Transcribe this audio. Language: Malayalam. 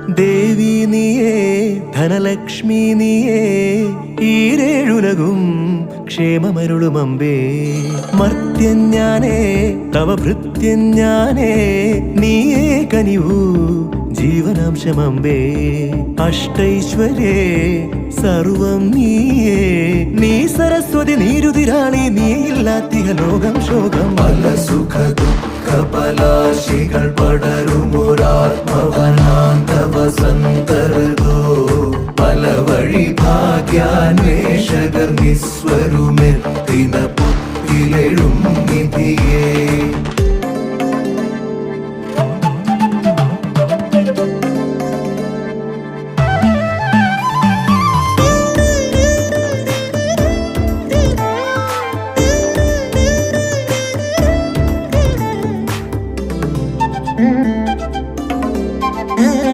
ദേവി നീയേ ധനലക്ഷ്മി നീയേ ഈരേഴുലകും ക്ഷേമമരുളുമമ്പേ. മർത്യൻ ഞാനേ തവ ഭൃത്യൻ ഞാനേ നീയേ കനിവൂ ജീവനാംശമമ്പേ. അഷ്ടൈശ്വര്യേ സർവം നീയേ നീ സരസ്വതി നീരുതിരാളി നീയില്ലാത്തിഹ ലോകം ശോകം. പല സുഖ ദുഃഖ പലാശികൾ പടരുമൊരാത്മവനാന്തവസന്തരതോ. പല വഴി ഭാഗ്യാന്വേഷകർ നിസ്വരുമെത്തിന പുത്തിലെഴും നിധിയേ.